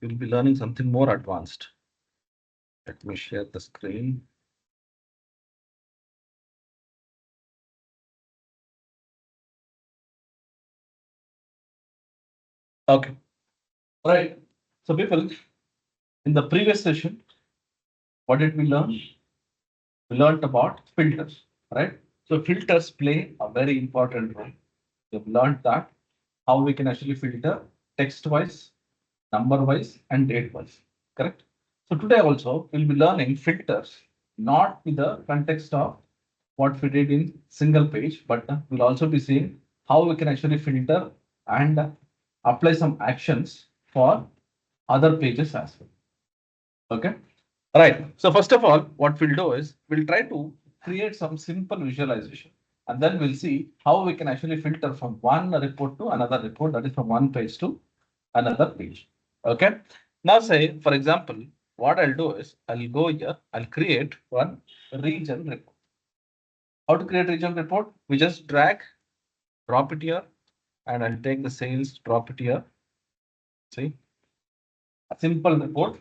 you'll be learning something more advanced. Let me share the screen. Okay. All right. So people, in the previous session, what did we learn? We learned about filters, right? So filters play a very important role. We've learned that how we can actually filter text-wise, number-wise, and date-wise, correct? So today also we'll be learning filters, not in the context of what we did in single page, but we'll also be seeing how we can actually filter and apply some actions for other pages as well. Okay. All right. So first of all, what we'll do is we'll try to create some simple visualization, and then we'll see how we can actually filter from one report to another report, that is from one page to another page. Okay. Now say, for example, what I'll do is I'll go here, I'll create one region report. How to create region report? We just drag, drop it here, and I'll take the sales, drop it here. See, a simple report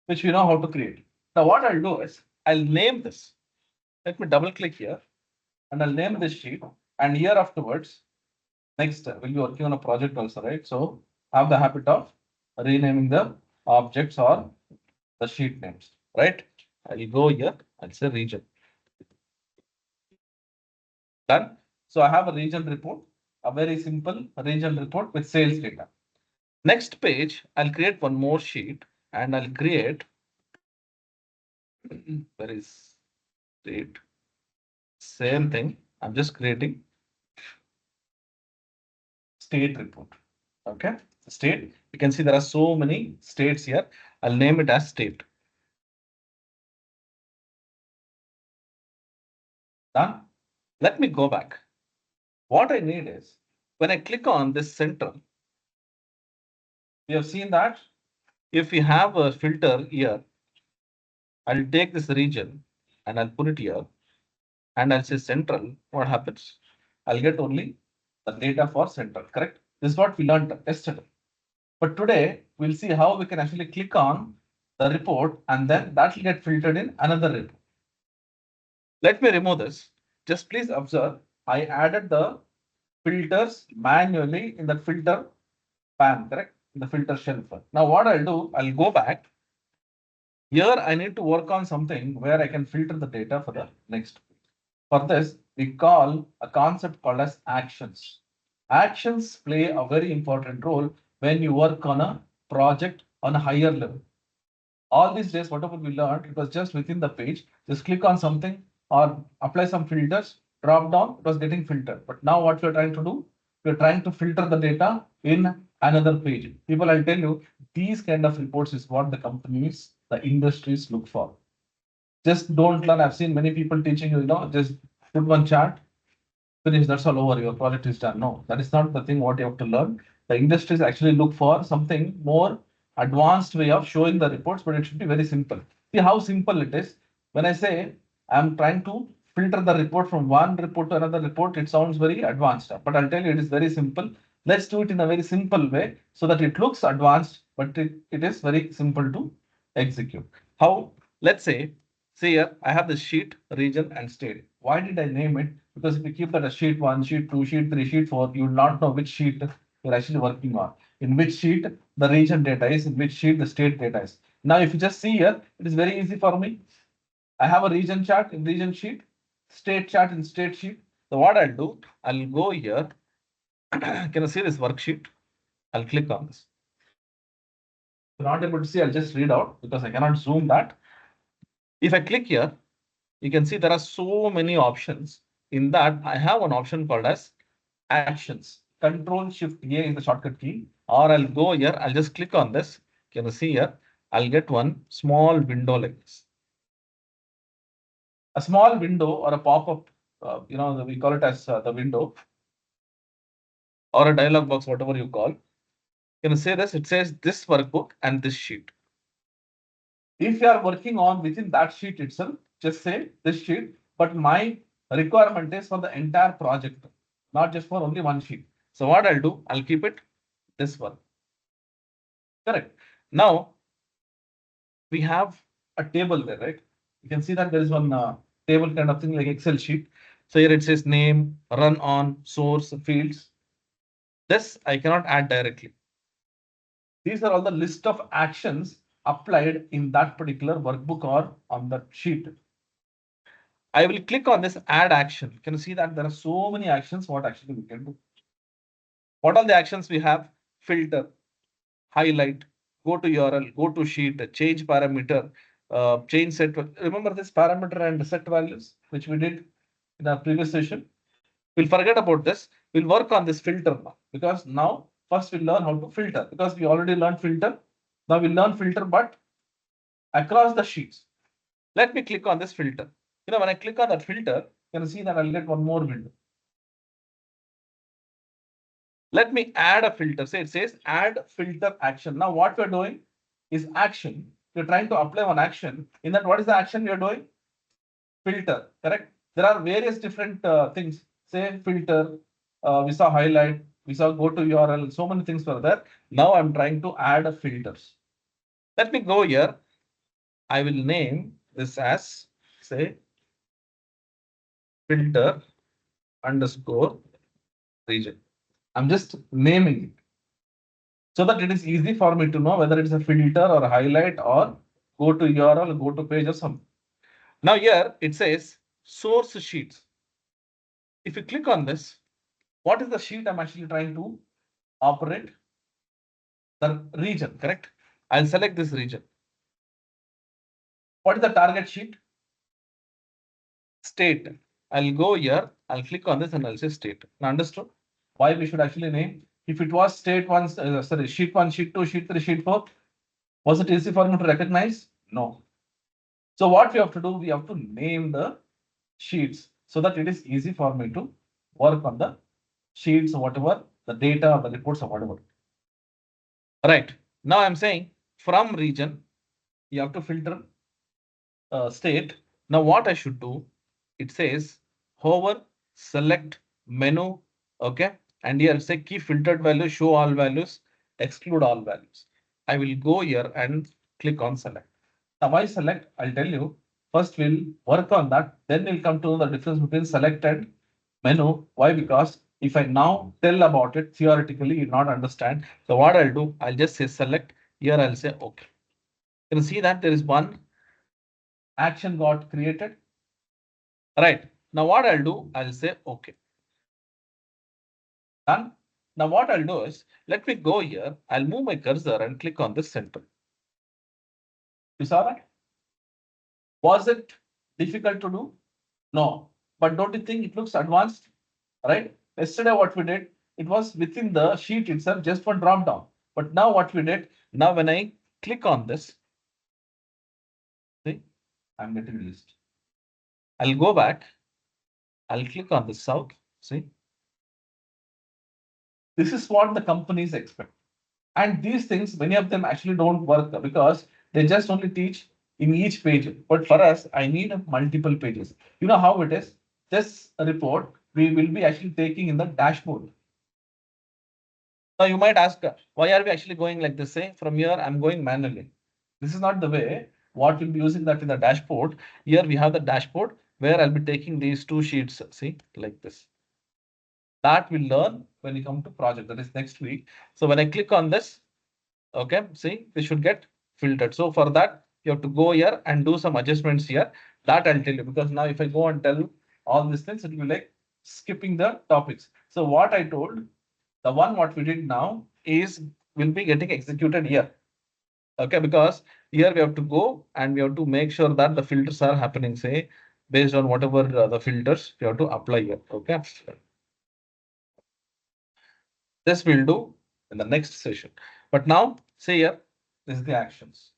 which we know how to create. Now what I'll do is I'll name this. Let me double click here and I'll name this sheet. And here afterwards, next we'll be working on a project also, right? So have the habit of renaming the objects or the sheet names, right? I'll go here, I'll say region. Done. So I have a region report, a very simple region report with sales data. Next page, I'll create one more sheet and I'll create, where is state? Same thing. I'm just creating state report. Okay. State. You can see there are so many states here. I'll name it as state. Done. Let me go back. What I need is when I click on this center, we have seen that if we have a filter here, I'll take this region and I'll put it here and I'll say central. What happens? I'll get only the data for central, correct? This is what we learned yesterday. But today we'll see how we can actually click on the report and then that will get filtered in another report. Let me remove this. Just please observe, I added the filters manually in the filter pan, correct? In the filter shelf. Now what I'll do, I'll go back. Here I need to work on something where I can filter the data for the next. For this, we call a concept called as actions. Actions play a very important role when you work on a project on a higher level. All these days, whatever we learned, it was just within the page. Just click on something or apply some filters, drop down, it was getting filtered. But now what we're trying to do, we're trying to filter the data in another page. People, I'll tell you, these kind of reports is what the companies, the industries look for. Just don't learn. I've seen many people teaching you, just put one chart, finish, that's all over, your project is done. No, that is not the thing what you have to learn. The industries actually look for something more advanced way of showing the reports, but it should be very simple. See how simple it is. When I say I'm trying to filter the report from one report to another report, it sounds very advanced, but I'll tell you it is very simple. Let's do it in a very simple way so that it looks advanced, but it is very simple to execute. How? Let's say here I have the sheet, region, and state. Why did I name it? Because if you keep that as sheet 1, sheet 2, sheet 3, sheet 4, you will not know which sheet you're actually working on. In which sheet the region data is, in which sheet the state data is. Now, if you just see here, it is very easy for me. I have a region chart in region sheet, state chart in state sheet. So what I'll do, I'll go here. Can you see this worksheet? I'll click on this. If you're not able to see, I'll just read out because I cannot zoom that. If I click here, you can see there are so many options. In that, I have one option called as actions. Control Shift A is the shortcut key, or I'll go here. I'll just click on this. Can you see here? I'll get one small window like this. A small window or a pop-up, we call it as the window or a dialog box, whatever you call. Can you say this? It says this workbook and this sheet. If you are working on within that sheet itself, just say this sheet, but my requirement is for the entire project, not just for only one sheet. So what I'll do, I'll keep it this one. Correct. Now we have a table there, right? You can see that there is one table kind of thing like Excel sheet. So here it says name, run on, source, fields. This I cannot add directly. These are all the list of actions applied in that particular workbook or on that sheet. I will click on this add action. Can you see that there are so many actions? What actually we can do? What are the actions we have? Filter, highlight, go to URL, go to sheet, change parameter, change set. Remember this parameter and set values, which we did in our previous session. We'll forget about this. We'll work on this filter now, because now first we'll learn how to filter, because we already learned filter. Now we'll learn filter, but across the sheets. Let me click on this filter. When I click on that filter, you can see that I'll get one more window. Let me add a filter. Say it says add filter action. Now what we're doing is action. We're trying to apply one action. In that, what is the action we're doing? Filter, correct? There are various different things. Say filter, we saw highlight, we saw go to URL, so many things were there. Now I'm trying to add a filters. Let me go here. I will name this as, say, filter underscore region. I'm just naming it so that it is easy for me to know whether it's a filter or a highlight or go to URL, go to page or something. Now here it says source sheets. If you click on this, what is the sheet I'm actually trying to operate? The region, correct? I'll select this region. What is the target sheet? State. I'll go here, I'll click on this and I'll say state. Now understood why we should actually name? If it was state one, sorry, sheet one, sheet two, sheet three, sheet four, was it easy for me to recognize? No. So what we have to do, we have to name the sheets so that it is easy for me to work on the sheets or whatever, the data or the reports or whatever. Right. Now I'm saying from region, you have to filter state. Now what I should do, it says hover, select menu, okay, and here say key filtered value, show all values, exclude all values. I will go here and click on select. Now why select? I'll tell you. First we'll work on that, then we'll come to the difference between select and menu. Why? Because if I now tell about it, theoretically you'll not understand. So what I'll do, I'll just say select. Here I'll say okay. You can see that there is one action got created. Right. Now what I'll do, I'll say okay. Done. Now what I'll do is, let me go here. I'll move my cursor and click on this center. You saw that? Was it difficult to do? No. But don't you think it looks advanced? Right? Yesterday what we did, it was within the sheet itself, just one drop down. But now what we did, now when I click on this, see, I'm getting list. I'll go back. I'll click on the south. See, this is what the companies expect. And these things, many of them actually don't work because they just only teach in each page. But for us, I need multiple pages. You know how it is? This report we will be actually taking in the dashboard. Now you might ask, why are we actually going like this? Say from here, I'm going manually. This is not the way. What we'll be using that in the dashboard. Here we have the dashboard where I'll be taking these two sheets. See, like this. That we'll learn when we come to project. That is next week. So when I click on this, okay, see, this should get filtered. So for that, you have to go here and do some adjustments here. That I'll tell you, because now if I go and tell all these things, it will be like skipping the topics. So what I told, the one what we did now is will be getting executed here. Okay, because here we have to go and we have to make sure that the filters are happening, say, based on whatever the filters we have to apply here. Okay. This we'll do in the next session. But now, say here, this is the actions.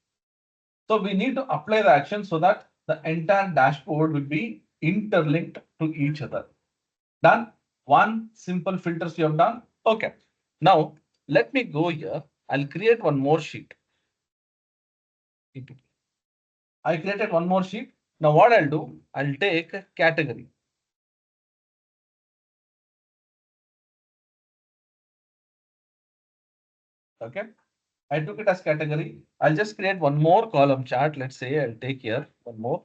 So we need to apply the action so that the entire dashboard will be interlinked to each other. Done. One simple filters you have done. Okay. Now let me go here. I'll create one more sheet. I created one more sheet. Now what I'll do, I'll take a category. Okay. I took it as category. I'll just create one more column chart. Let's say I'll take here one more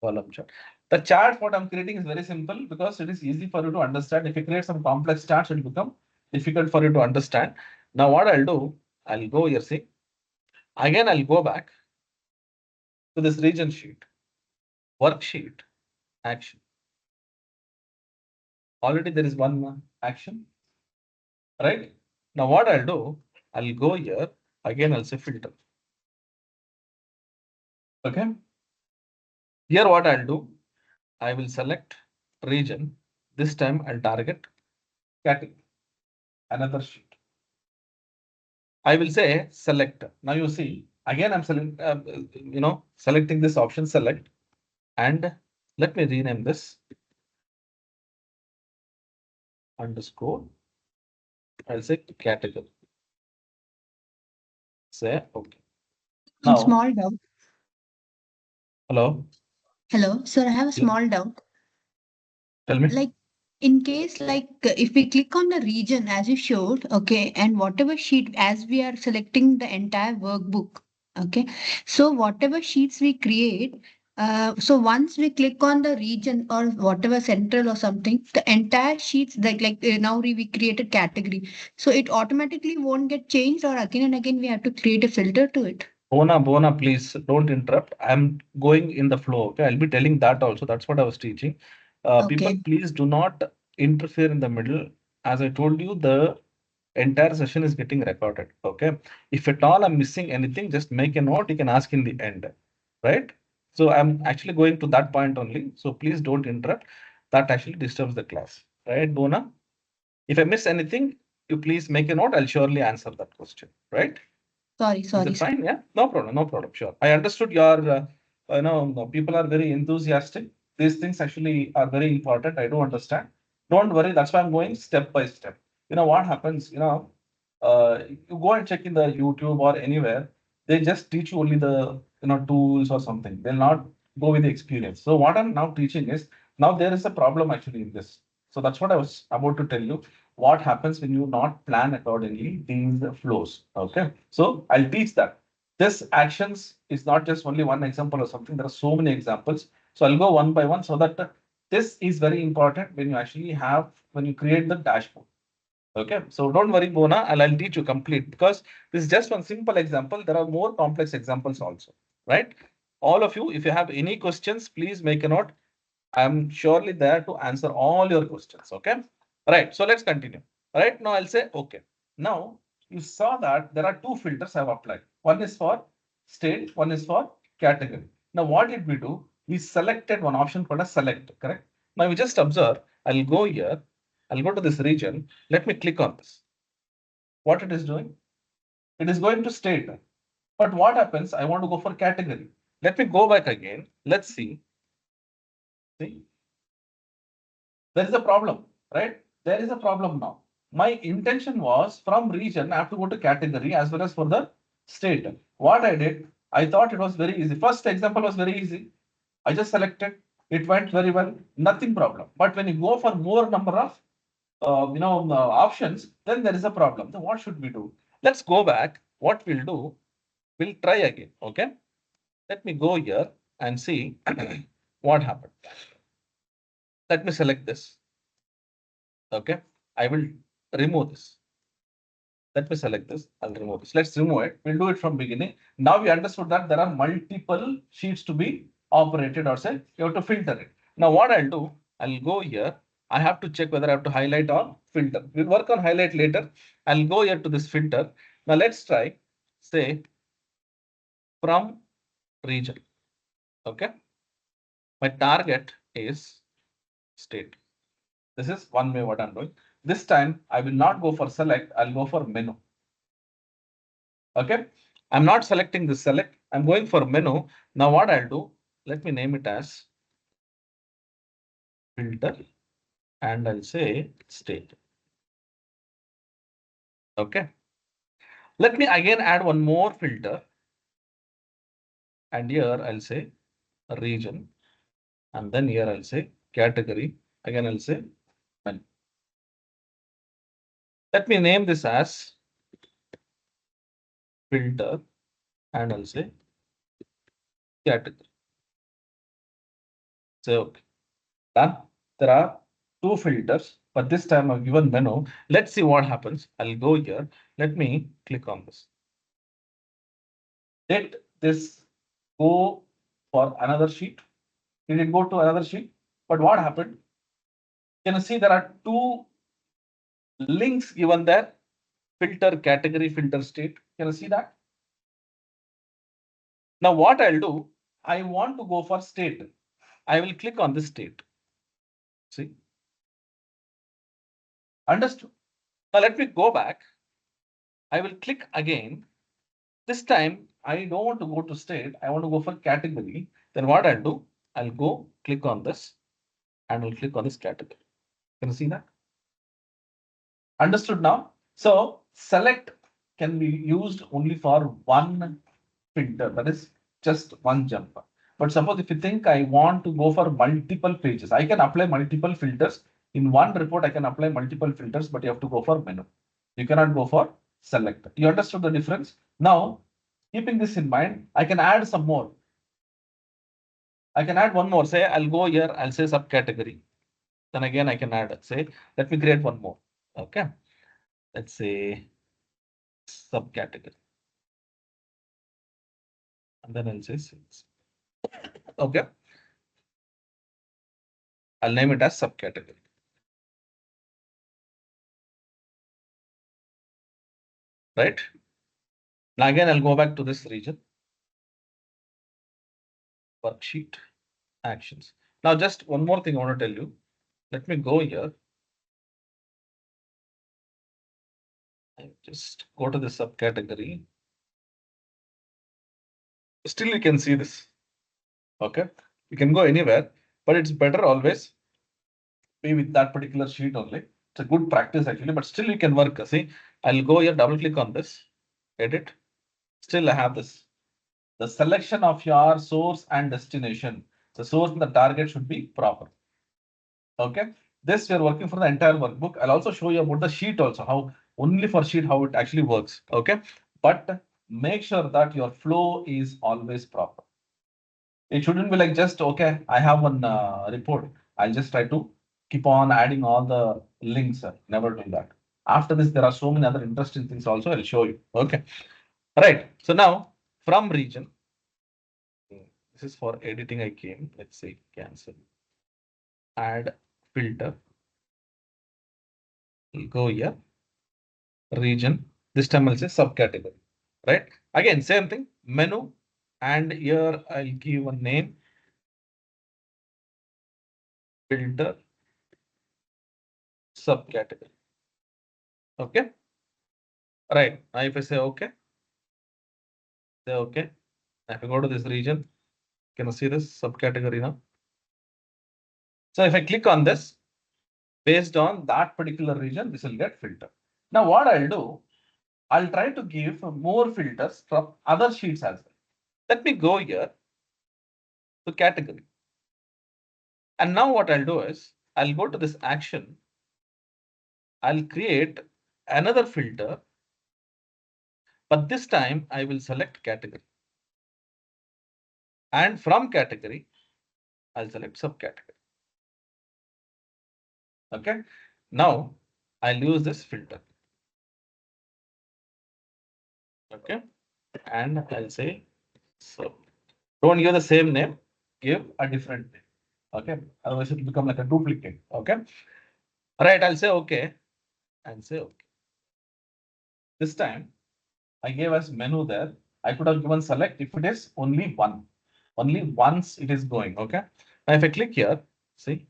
column chart. The chart what I'm creating is very simple because it is easy for you to understand. If you create some complex charts, it will become difficult for you to understand. Now what I'll do, I'll go here, see. Again, I'll go back to this region sheet, worksheet, action. Already there is one action, right? Now what I'll do, I'll go here, again I'll say filter. Okay. Here what I'll do, I will select region. This time I'll target category, another sheet. I will say select. Now you see, again I'm selecting this option select, and let me rename this underscore. I'll say category. Say okay. One Now, small doubt. hello, Hello, sir, I have a yeah, small doubt. tell me. Like, in case, if we click on the region as you showed, okay, and whatever sheet, as we are selecting the entire workbook, okay, so whatever sheets we create, so once we click on the region or whatever central or something, the entire sheets now we created category, so it automatically won't get changed, or again and again we have to create a filter to it. Bona, please don't interrupt. I'm going in the flow. Okay, I'll be telling that also. That's what I was teaching. People, Okay. please do not interfere in the middle. As I told you, the entire session is getting recorded. Okay. If at all I'm missing anything, just make a note. You can ask in the end. Right. So I'm actually going to that point only. So please don't interrupt. That actually disturbs the class. Right, Bona? If I miss anything, you please make a note. I'll surely answer that question. Right? Sorry, Is sorry, it sir. fine? Yeah, no problem, no problem. Sure. I understood your, people are very enthusiastic. These things actually are very important. I do understand. Don't worry. That's why I'm going step by step. You know what happens? You go and check in the YouTube or anywhere. They just teach you only the tools or something. They'll not go with the experience. So what I'm now teaching is now there is a problem actually in this. So that's what I was about to tell you what happens when you not plan accordingly these flows. Okay, so I'll teach that. This actions is not just only one example or something. There are so many examples. So I'll go one by one so that this is very important when you actually have when you create the dashboard. Okay, so don't worry, Bona, I'll teach you complete because this is just one simple example. There are more complex examples also, right? All of you, if you have any questions, please make a note. I'm surely there to answer all your questions. Okay. Right. So let's continue. Right now I'll say okay. Now you saw that there are two filters I've applied. One is for state, one is for category. Now what did we do? We selected one option called as select, correct? Now you just observe, I'll go here, I'll go to this region. Let me click on this. What it is doing? It is going to state. But what happens? I want to go for category. Let me go back again. Let's see. See, there is a problem, right? There is a problem now. My intention was from region, I have to go to category as well as for the state. What I did, I thought it was very easy. First example was very easy. I just selected, it went very well, nothing problem. But when you go for more number of options, then there is a problem. Then what should we do? Let's go back. What we'll do, we'll try again. Okay. Let me go here and see what happened. Let me select this. Okay. I will remove this. Let me select this. I'll remove this. Let's remove it. We'll do it from beginning. Now we understood that there are multiple sheets to be operated or say you have to filter it. Now what I'll do, I'll go here. I have to check whether I have to highlight or filter. We'll work on highlight later. I'll go here to this filter. Now let's try say from region. Okay. My target is state. This is one way what I'm doing. This time I will not go for select. I'll go for menu. Okay. I'm not selecting the select. I'm going for menu. Now what I'll do, let me name it as filter and I'll say state. Okay. Let me again add one more filter. And here I'll say region. And then here I'll say category. Again, I'll say menu. Let me name this as filter, and I'll say category. Say okay. Done. There are two filters, but this time I've given menu. Let's see what happens. I'll go here. Let me click on this. Did this go for another sheet? Did it go to another sheet? But what happened? Can you see there are two links given there? Filter category, filter state. Can you see that? Now what I'll do, I want to go for state. I will click on this state. See? Understood? Now let me go back. I will click again. This time I don't want to go to state. I want to go for category. Then what I'll do, I'll go click on this and I'll click on this category. Can you see that? Understood now? So select can be used only for one filter, that is just one jumper. But suppose if you think I want to go for multiple pages, I can apply multiple filters. In one report, I can apply multiple filters, but you have to go for menu. You cannot go for select. You understood the difference? Now, keeping this in mind, I can add some more. I can add one more. Say I'll go here, I'll say subcategory. Then again, I can add, say, let me create one more. Okay. Let's say subcategory. And then I'll say sales. Okay. I'll name it as subcategory. Right? Now again, I'll go back to this region. Worksheet, actions. Now just one more thing I want to tell you. Let me go here. And just go to the subcategory. Still you can see this. Okay. You can go anywhere, but it's better always be with that particular sheet only. It's a good practice actually, but still you can work. See, I'll go here, double click on this, edit. Still I have this. The selection of your source and destination. The source and the target should be proper. Okay. This we are working for the entire workbook. I'll also show you about the sheet also, how only for sheet, how it actually works. Okay. But make sure that your flow is always proper. It shouldn't be like just, okay, I have one report. I'll just try to keep on adding all the links. Never do that. After this, there are so many other interesting things also I'll show you. Okay. All right. So now from region, this is for editing I came. Let's say cancel. Add filter. We'll go here. Region. This time I'll say subcategory. Right. Again, same thing. Menu. And here I'll give a name. Filter subcategory. Okay. Right. Now if I say okay, say okay. If I go to this region, can you see this subcategory now? So if I click on this, based on that particular region, this will get filtered. Now what I'll do, I'll try to give more filters from other sheets as well. Let me go here to category. And now what I'll do is, I'll go to this action. I'll create another filter, but this time I will select category. And from category, I'll select subcategory. Okay. Now I'll use this filter. Okay. And I'll say so. Don't give the same name, give a different name. Okay. Otherwise it will become like a duplicate. Okay. All right. I'll say okay and say okay. This time I gave as menu there. I could have given select if it is only one. Only once it is going. Okay. Now if I click here, see,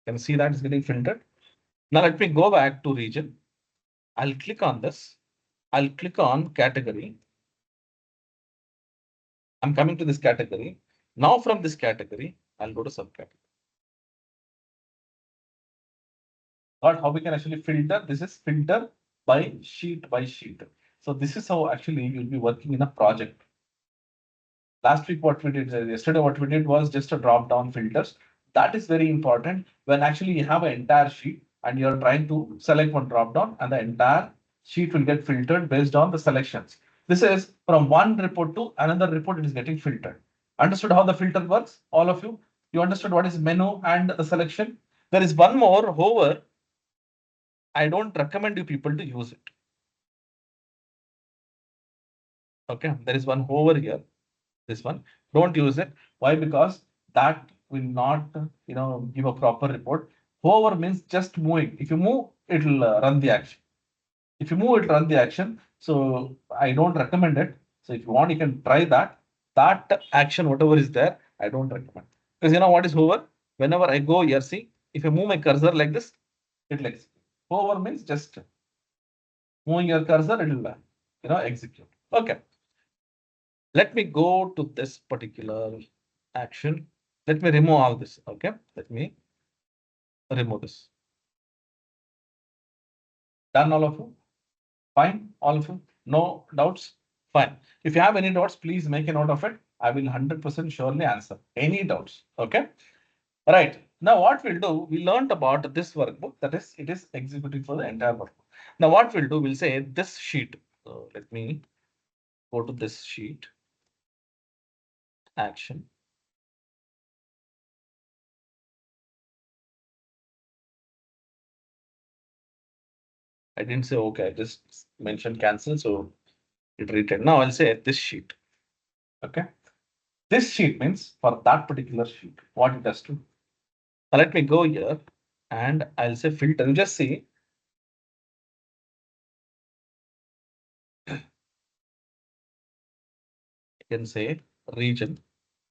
can see that it's getting filtered. Now let me go back to region. I'll click on this. I'll click on category. I'm coming to this category. Now from this category, I'll go to subcategory. But how we can actually filter? This is filter by sheet by sheet. So this is how actually you'll be working in a project. Last week, what we did, yesterday, what we did was just a drop down filters. That is very important when actually you have an entire sheet and you're trying to select one drop down and the entire sheet will get filtered based on the selections. This is from one report to another report, it is getting filtered. Understood how the filter works? All of you? You understood what is menu and the selection? There is one more, however, I don't recommend you people to use it. Okay, there is one hover here. This one, don't use it. Why? Because that will not, give a proper report. Hover means just moving. If you move, it'll run the action. If you move, it'll run the action. So I don't recommend it. So if you want, you can try that. That action, whatever is there, I don't recommend. Because you know what is hover? Whenever I go here, see, if I move my cursor like this, it will execute. Hover means just moving your cursor, it will, execute. Okay. Let me go to this particular action. Let me remove all this. Okay. Let me remove this. Done, all of you? Fine, all of you? No doubts? Fine. If you have any doubts, please make a note of it. I will 100% surely answer any doubts. Okay. All right. Now what we'll do, we learned about this workbook. That is, it is executing for the entire workbook. Now what we'll do, we'll say this sheet. So let me go to this sheet. Action. I didn't say okay, I just mentioned cancel, so it returned. Now I'll say this sheet. Okay. This sheet means for that particular sheet, what it does to. Now let me go here and I'll say filter. You just see. I can say region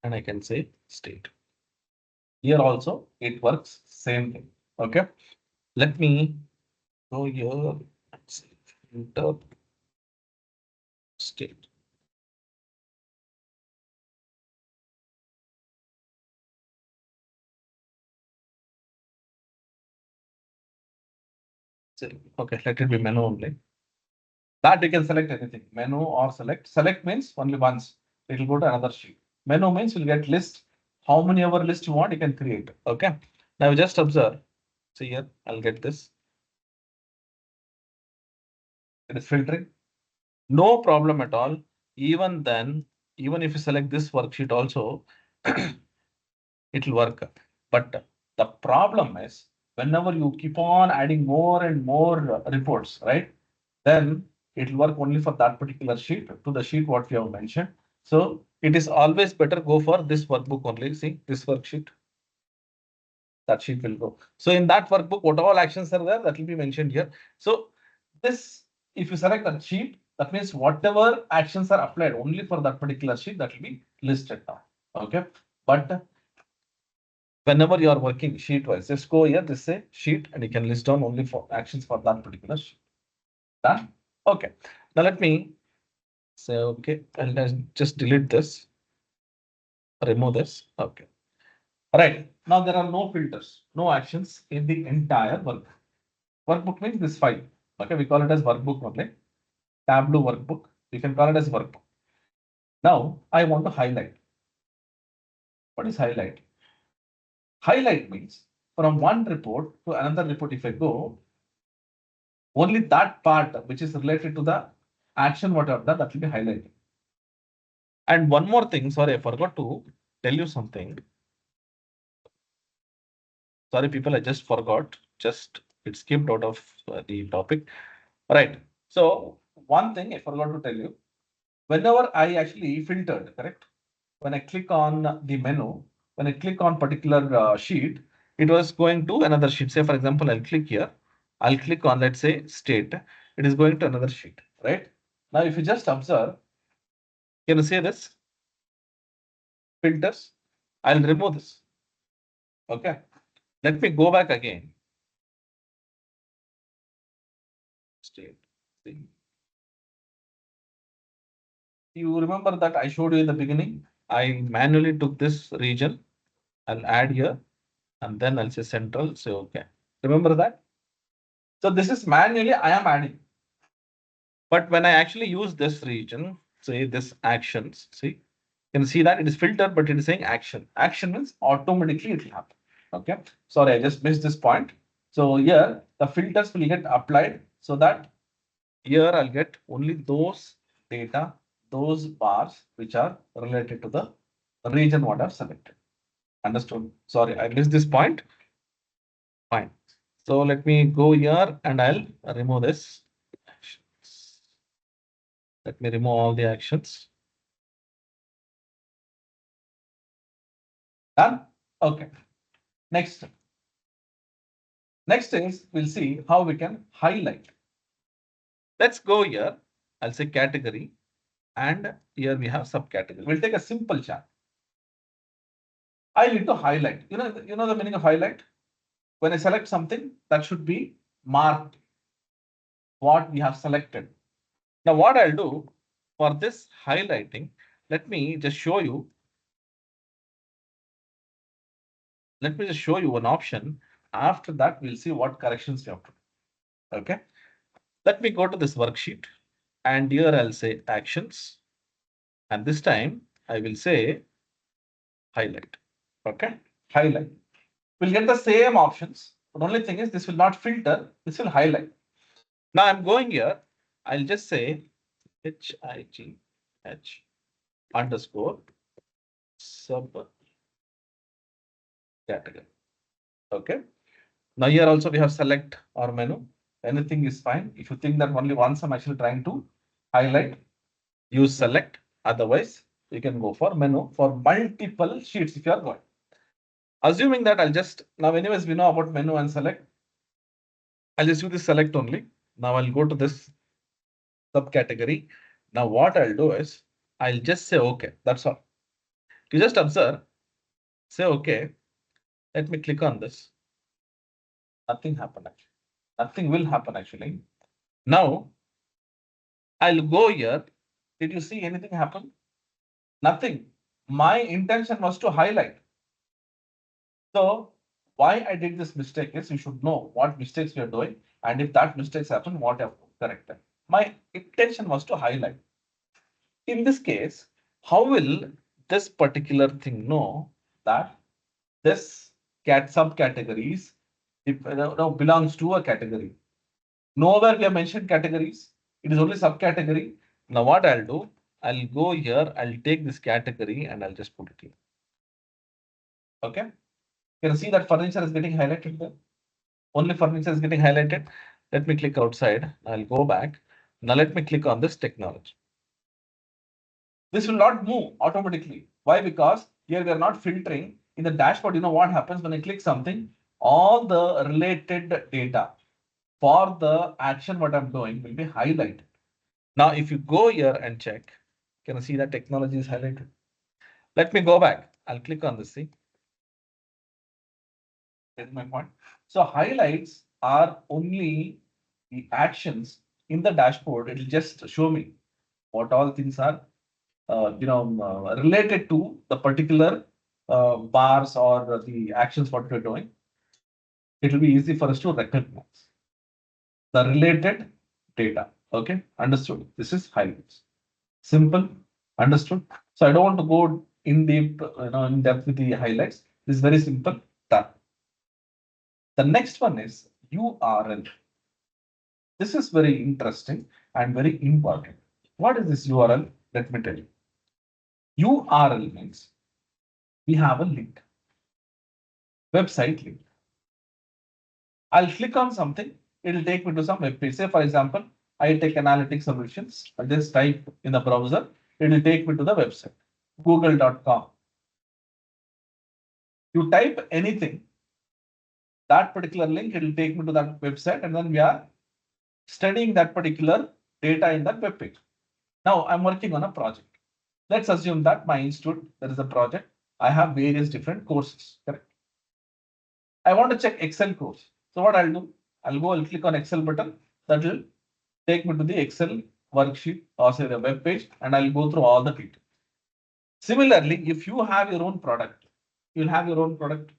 and I can say state. Here also it works same thing. Okay. Let me go here and say filter state. Okay, let it be menu only. That you can select anything, menu or select. Select means only once. It will go to another sheet. Menu means you'll get list. How many ever list you want, you can create. Okay. Now just observe. See here, I'll get this. It is filtering. No problem at all. Even then, even if you select this worksheet also, it will work. But the problem is whenever you keep on adding more and more reports, right? Then it will work only for that particular sheet to the sheet what we have mentioned. So it is always better go for this workbook only. See this worksheet, that sheet will go. So in that workbook, what all actions are there, that will be mentioned here. So this, if you select a sheet, that means whatever actions are applied only for that particular sheet, that will be listed down. Okay. But whenever you are working sheet wise, just go here, this say sheet, and you can list down only for actions for that particular sheet. Done. Okay. Now let me say, okay, and just delete this, remove this. Okay. All right. Now there are no filters, no actions in the entire workbook. Workbook means this file. Okay. We call it as workbook only. Tableau workbook. You can call it as workbook. Now I want to highlight. What is highlight? Highlight means from one report to another report, if I go, only that part which is related to the action, whatever that will be highlighted. And one more thing, sorry, I forgot to tell you something. Sorry, people, I just forgot. Just it skipped out of the topic. All right. So one thing I forgot to tell you. Whenever I actually filtered, correct? When I click on the menu, when I click on particular sheet, it was going to another sheet. Say, for example, I'll click here. I'll click on, let's say, state. It is going to another sheet, right? Now, if you just observe, can you see this? Filters. I'll remove this. Okay. Let me go back again. State. See. You remember that I showed you in the beginning? I manually took this region. I'll add here and then I'll say central. Say okay. Remember that? So this is manually I am adding. But when I actually use this region, say this actions, see, you can see that it is filtered, but it is saying action. Action means automatically it will happen. Okay. Sorry, I just missed this point. So here the filters will get applied so that Here I'll get only those data, those bars which are related to the region what I've selected. Understood? Sorry, I missed this point. Fine. So let me go here and I'll remove this actions. Let me remove all the actions. Done? Okay. Next. Next is we'll see how we can highlight. Let's go here. I'll say category and here we have subcategory. We'll take a simple chart. I need to highlight. You know the meaning of highlight? When I select something, that should be marked what we have selected. Now, what I'll do for this highlighting, let me just show you. Let me just show you one option. After that, we'll see what corrections we have to do. Okay. Let me go to this worksheet and here I'll say actions. And this time I will say highlight. Okay. Highlight. We'll get the same options. But only thing is this will not filter. This will highlight. Now I'm going here. I'll just say HIGH underscore sub category. Okay. Now here also we have select or menu. Anything is fine. If you think that only once I'm actually trying to highlight, use select. Otherwise, you can go for menu for multiple sheets if you are going. Assuming that I'll just now anyways we know about menu and select. I'll just use this select only. Now I'll go to this subcategory. Now what I'll do is I'll just say okay. That's all. You just observe, say okay. Let me click on this. Nothing happened actually. Nothing will happen actually. Now I'll go here. Did you see anything happen? Nothing. My intention was to highlight. So why I did this mistake is you should know what mistakes we are doing. And if that mistakes happen, what I have to correct them. My intention was to highlight. In this case, how will this particular thing know that this subcategories belongs to a category? Nowhere we have mentioned categories. It is only subcategory. Now what I'll do, I'll go here, I'll take this category and I'll just put it here. Okay. You can see that furniture is getting highlighted there. Only furniture is getting highlighted. Let me click outside. I'll go back. Now let me click on this technology. This will not move automatically. Why? Because here we are not filtering in the dashboard. You know what happens when I click something? All the related data for the action what I'm doing will be highlighted. Now, if you go here and check, can you see that technology is highlighted? Let me go back. I'll click on this. See, that's my point. So highlights are only the actions in the dashboard. It will just show me what all things are, related to the particular bars or the actions what we're doing. It will be easy for us to recognize the related data. Okay, understood. This is highlights. Simple, understood. So I don't want to go in deep, in depth with the highlights. This is very simple. Done. The next one is URL. This is very interesting and very important. What is this URL? Let me tell you. URL means we have a link, website link. I'll click on something. It'll take me to some web page. Say, for example, I take analytics solutions. I'll just type in the browser. It'll take me to the website, google.com. You type anything, that particular link, it will take me to that website, and then we are studying that particular data in that web page. Now I'm working on a project. Let's assume that my institute, there is a project. I have various different courses, correct? I want to check Excel course. So what I'll do, I'll click on Excel button. That will take me to the Excel worksheet or say the web page, and I'll go through all the details. Similarly, if you have your own product, you'll have your own product.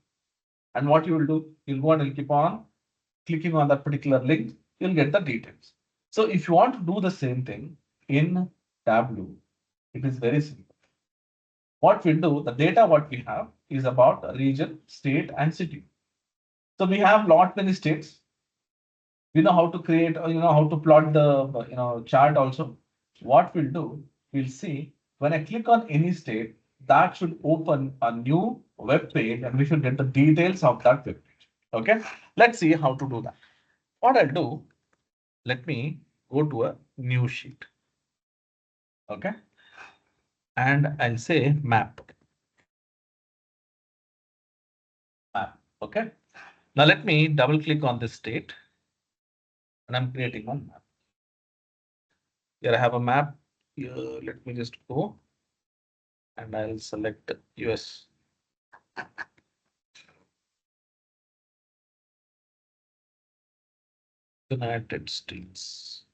And what you will do, you'll go and you'll keep on clicking on that particular link, you'll get the details. So if you want to do the same thing in Tableau, it is very simple. What we do, the data what we have is about region, state, and city. So we have lot many states. We know how to create, or how to plot the chart also. What we'll do, we'll see when I click on any state, that should open a new web page, and we should get the details of that web page. Okay, let's see how to do that. What I'll do, let me go to a new sheet. Okay, and I'll say map. Map. Okay. Now let me double click on this state, and I'm creating one map. Here I have a map. Here, let me just go, and I'll select US. United States.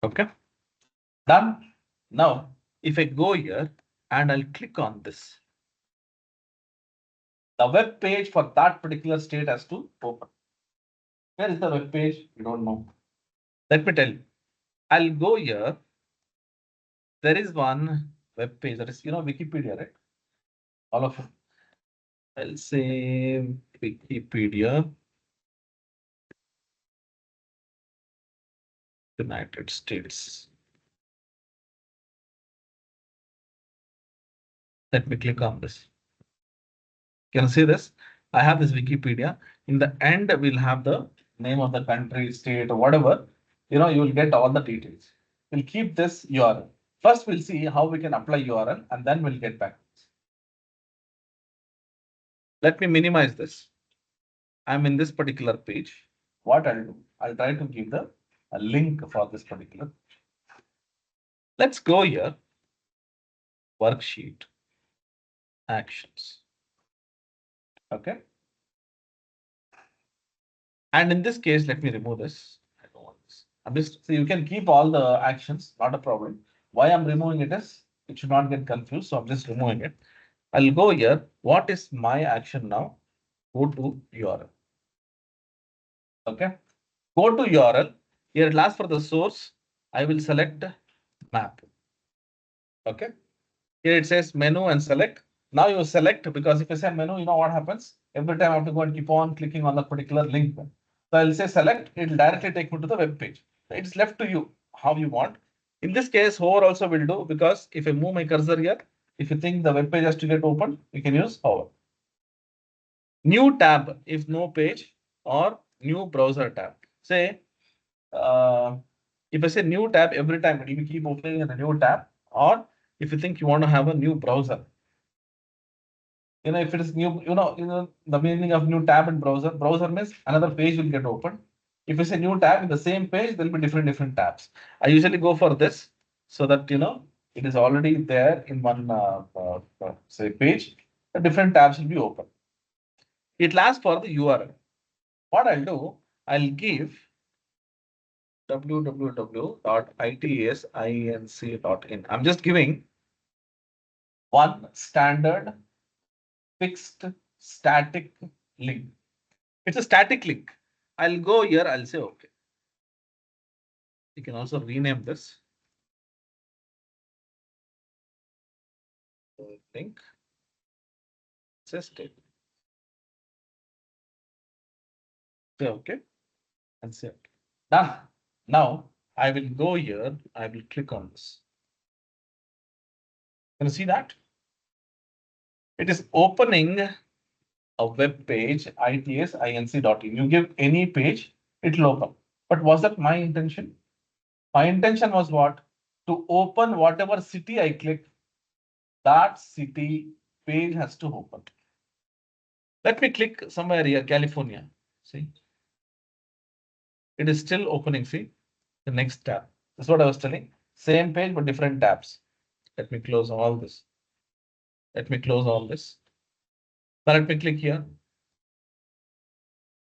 Okay, done. Now, if I go here and I'll click on this, the web page for that particular state has to open. Where is the web page? You don't know. Let me tell you. I'll go here. There is one web page that is, Wikipedia, right? All of it. I'll say Wikipedia, United States. Let me click on this. Can you see this? I have this Wikipedia. In the end, we'll have the name of the country, state, or whatever. You will get all the details. We'll keep this URL. First, we'll see how we can apply URL, and then we'll get back. Let me minimize this. I'm in this particular page. What I'll do, I'll try to give a link for this particular. Let's go here. Worksheet, actions. Okay. And in this case, let me remove this. I don't want this. I'm just, so you can keep all the actions, not a problem. Why I'm removing it is it should not get confused. So I'm just removing it. I'll go here. What is my action now? Go to URL. Okay. Go to URL. Here it asks for the source. I will select map. Okay. Here it says menu and select. Now you select, because if I say menu, you know what happens? Every time I have to go and keep on clicking on the particular link. So I'll say select, it will directly take me to the web page. It's left to you how you want. In this case, hover also will do, because if I move my cursor here, if you think the web page has to get opened, you can use hover. New tab if no page, or new browser tab. Say, if I say new tab, every time it will keep opening in a new tab, or if you think you want to have a new browser. If it is new, the meaning of new tab in browser. Browser means another page will get opened. If it's a new tab in the same page, there'll be different tabs. I usually go for this so that it is already there in one say page. The different tabs will be open. It lasts for the URL. What I'll do, I'll give www.itsinc.in. I'm just giving one standard fixed static link. It's a static link. I'll go here. I'll say OK. You can also rename this link. Say state. Say OK and say OK. Done. Now I will go here. I will click on this. Can you see that? It is opening a web page, itsinc.in. You give any page, it will open. But was that my intention? My intention was what? To open whatever city I click, that city page has to open. Let me click somewhere here, California. See, it is still opening. See, the next tab. That's what I was telling. Same page, but different tabs. Let me close all this. Let me close all this. Now let me click here.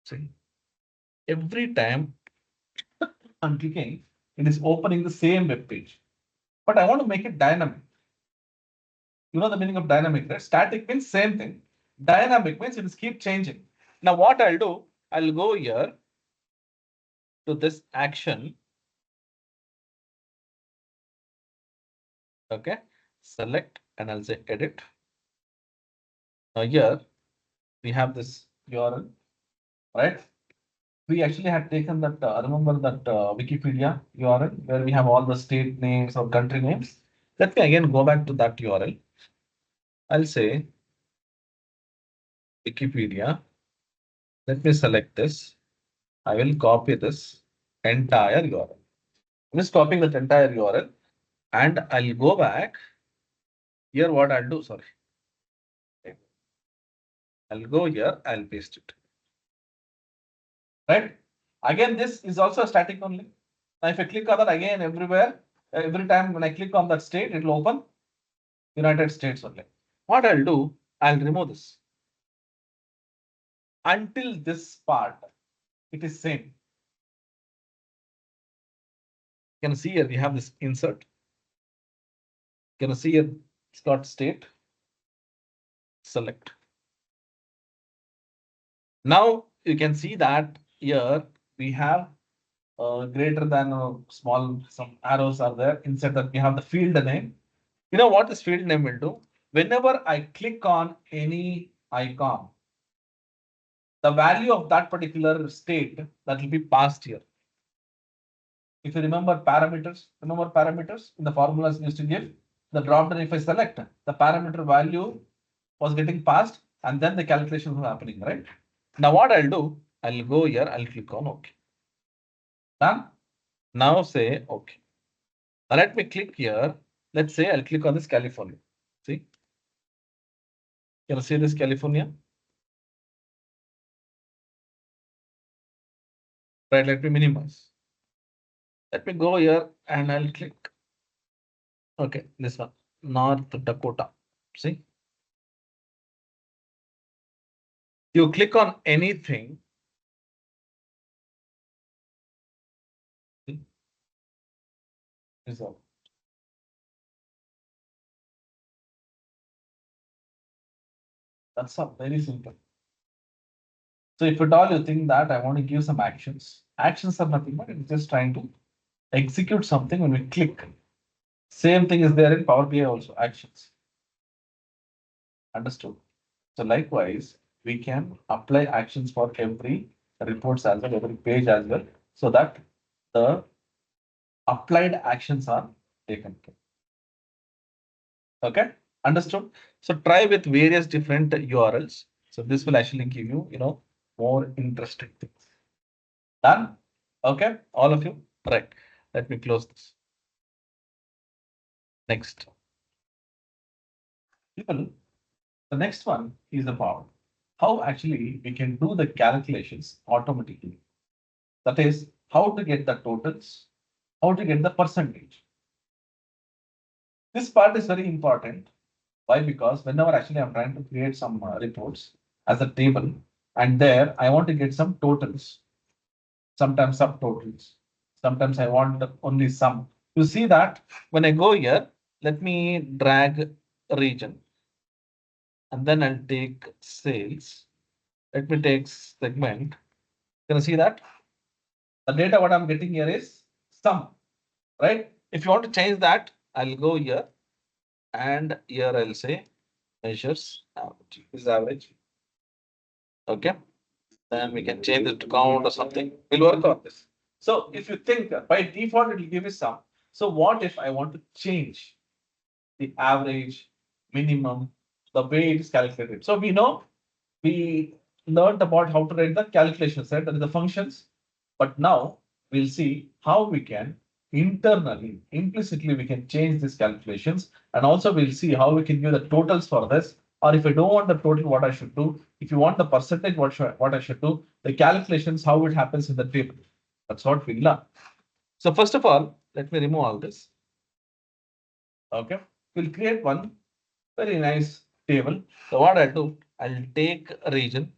See, every time I'm clicking, it is opening the same web page. But I want to make it dynamic. You know the meaning of dynamic, right? Static means same thing. Dynamic means it is keep changing. Now what I'll do, I'll go here to this action. Okay, select and I'll say edit. Now here we have this URL. right? We actually had taken that, remember that Wikipedia URL where we have all the state names or country names. Let me again go back to that URL. I'll say Wikipedia. Let me select this. I will copy this entire URL. I'm just copying that entire URL and I'll go back. Here, what I'll do, sorry. I'll go here, I'll paste it. Right? Again, this is also static only. Now, if I click on that again everywhere, every time when I click on that state, it will open United States only. What I'll do, I'll remove this. Until this part, it is same. You can see here we have this insert. You can see here it's got state. Select. Now you can see that here we have greater than small, some arrows are there. Inside that we have the field name. You know what this field name will do? Whenever I click on any icon, the value of that particular state that will be passed here. If you remember parameters in the formulas used to give the drop down. If I select the parameter value was getting passed and then the calculation was happening, right? Now what I'll do, I'll go here, I'll click on OK. Done. Now say OK. Now let me click here. Let's say I'll click on this California. See? Can you see this California? Right, let me minimize. Let me go here and I'll click. Okay, this one, North Dakota. See? You click on anything. See? Result. That's all, very simple. So if at all you think that I want to give some actions, actions are nothing but it's just trying to execute something when we click. Same thing is there in Power BI also, actions. Understood. So likewise, we can apply actions for every reports as well, every page as well, so that the applied actions are taken care. Okay, understood. So try with various different URLs. So this will actually give you, more interesting things. Done? Okay, all of you. Right. Let me close this. Next. People, the next one is about how actually we can do the calculations automatically. That is how to get the totals, how to get the percentage. This part is very important. Why? Because whenever actually I'm trying to create some reports as a table, and there I want to get some totals, sometimes subtotals, sometimes I want only sum. You see that when I go here, let me drag region and then I'll take sales. Let me take segment. Can you see that? The data what I'm getting here is sum, right? If you want to change that, I'll go here and here I'll say measures average is average. Okay. Then we can change it to count or something. We'll work on this. So if you think by default, it will give you sum. So what if I want to change the average, minimum, the way it is calculated? So we know we learned about how to write the calculations, right? That is the functions. But now we'll see how we can internally, implicitly, we can change these calculations. And also we'll see how we can give the totals for this. Or if I don't want the total, what I should do. If you want the percentage, what I should do. The calculations, how it happens in the table. That's what we learn. So first of all, let me remove all this. Okay. We'll create one very nice table. So what I'll do, I'll take a region.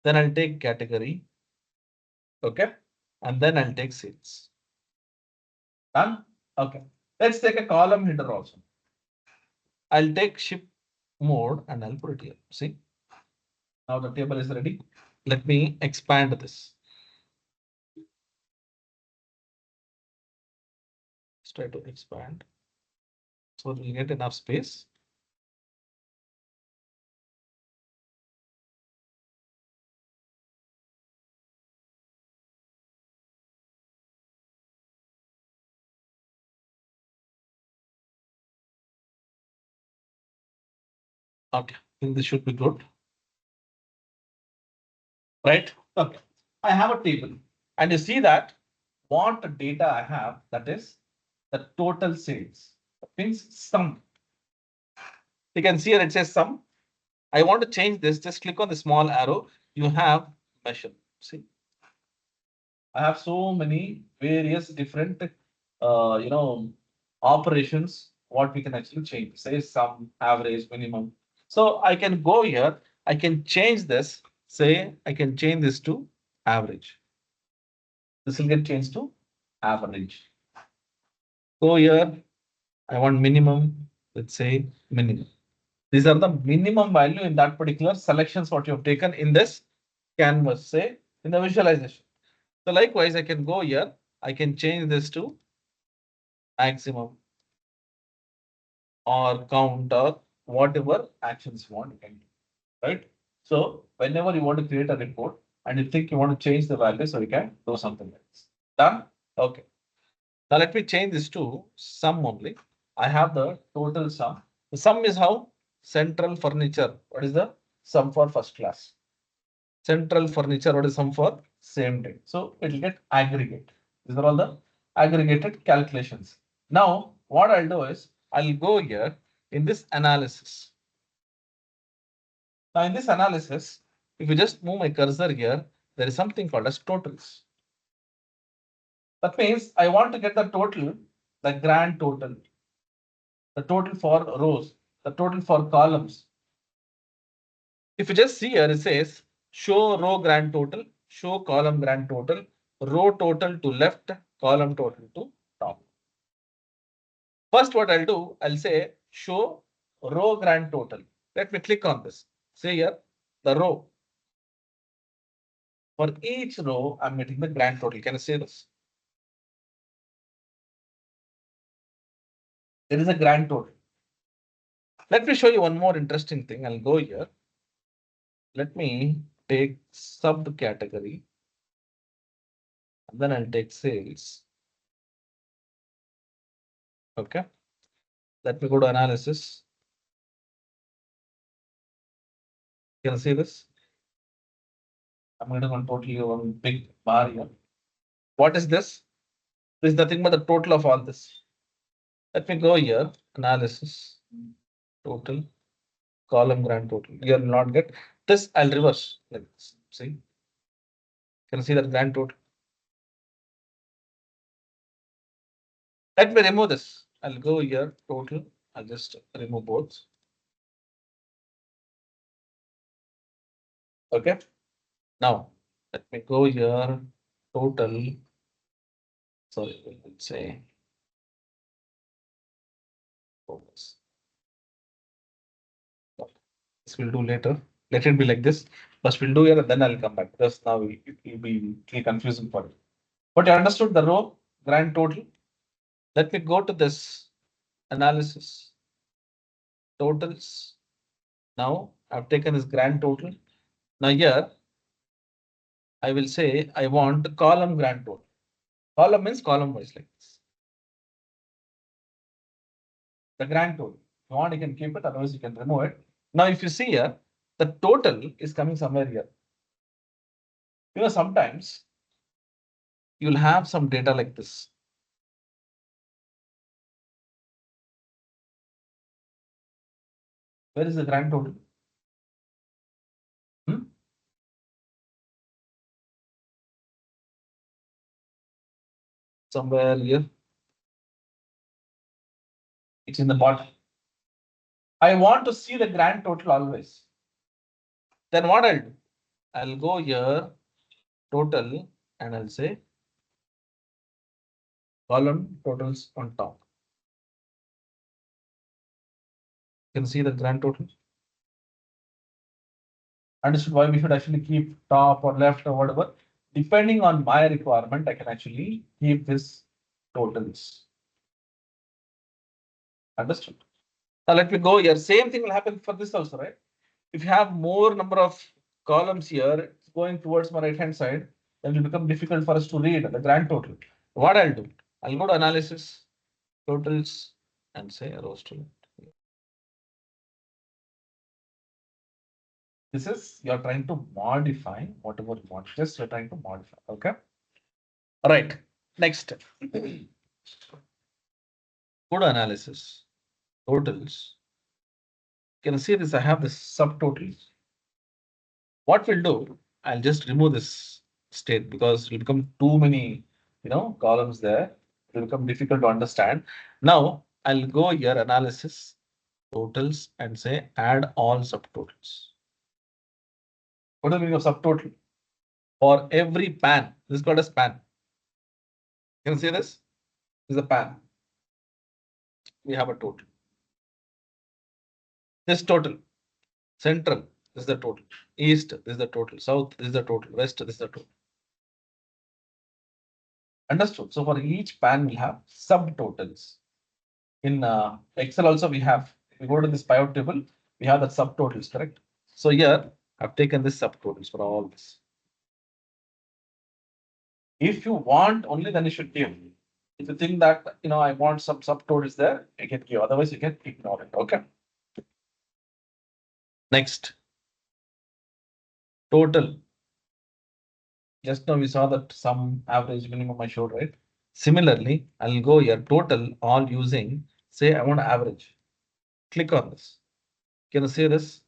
Then I'll take category. Okay. And then I'll take sales. Done? Okay. Let's take a column header also. I'll take ship mode and I'll put it here. See? Now the table is ready. Let me expand this. Let's try to expand. So we'll get enough space. Okay, I think this should be good, right? Okay, I have a table, and you see that what data I have, that is the total sales. That means sum. You can see here it says sum. I want to change this. Just click on the small arrow. You have measure. See, I have so many various different, operations. What we can actually change, say sum, average, minimum. So I can go here. I can change this. Say I can change this to average. This will get changed to average. Go here. I want minimum. Let's say minimum. These are the minimum value in that particular selections what you have taken in this canvas, say in the visualization. So likewise, I can go here. I can change this to maximum or count or whatever actions you want you can do, right? So whenever you want to create a report and you think you want to change the value, so you can do something like this. Done? Okay. Now let me change this to sum only. I have the total sum. The sum is how? Central furniture. What is the sum for first class? Central furniture, what is sum for same day? So it will get aggregate. These are all the aggregated calculations. Now, what I'll do is I'll go here in this analysis. Now, in this analysis, if you just move my cursor here, there is something called as totals. That means I want to get the total, the grand total, the total for rows, the total for columns. If you just see here, it says show row grand total, show column grand total, row total to left, column total to top. First, what I'll do, I'll say show row grand total. Let me click on this. Say here the row. For each row, I'm getting the grand total. Can I say this? There is a grand total. Let me show you one more interesting thing. I'll go here. Let me take subcategory. And then I'll take sales. Okay. Let me go to analysis. Can you see this? I'm going to go totally one big bar here. What is this? This is nothing but the total of all this. Let me go here. Analysis. Total. Column grand total. You will not get this. I'll reverse. Like this. See? Can you see that grand total? Let me remove this. I'll go here. Total. I'll just remove both. Okay. Now, let me go here. Total. Sorry, let's say. Focus. This we'll do later. Let it be like this. First we'll do here and then I'll come back because now it will be confusing for you. But you understood the row grand total. Let me go to this analysis. Totals. Now I've taken this grand total. Now here I will say I want column grand total. Column means column wise like this. The grand total. If you want, you can keep it, otherwise you can remove it. Now, if you see here, the total is coming somewhere here. Sometimes you'll have some data like this. Where is the grand total? Hmm? Somewhere here. It's in the bottom. I want to see the grand total always. Then what I'll do? I'll go here, total, and I'll say column totals on top. You can see the grand total. Understood why we should actually keep top or left or whatever. Depending on my requirement, I can actually keep this totals. Understood? Now let me go here. Same thing will happen for this also, right? If you have more number of columns here, it's going towards my right hand side, then it will become difficult for us to read the grand total. What I'll do, I'll go to analysis, totals, and say rows to left. This is you're trying to modify whatever you want. Just you're trying to modify. Okay. All right. Next. Good analysis. Totals. Can you see this? I have this subtotals. What we'll do, I'll just remove this state because it will become too many, columns there. It will become difficult to understand. Now I'll go here, analysis, totals, and say add all subtotals. What is the meaning of subtotal? For every pan, this is called as pan. Can you see this? This is a pan. We have a total. This total. Central, this is the total. East, this is the total. South, this is the total. West, this is the total. Understood. So for each pan, we have subtotals. In Excel also we have. If we go to this pivot table, we have the subtotals, correct? So here I've taken this subtotals for all this. If you want only, then you should give. If you think that I want some subtotals there, you can give. Otherwise, you can ignore it. Okay. Next, total. Just now we saw that some average minimum I showed, right? Similarly, I'll go here total all using, say I want average. Click on this. Can you see this?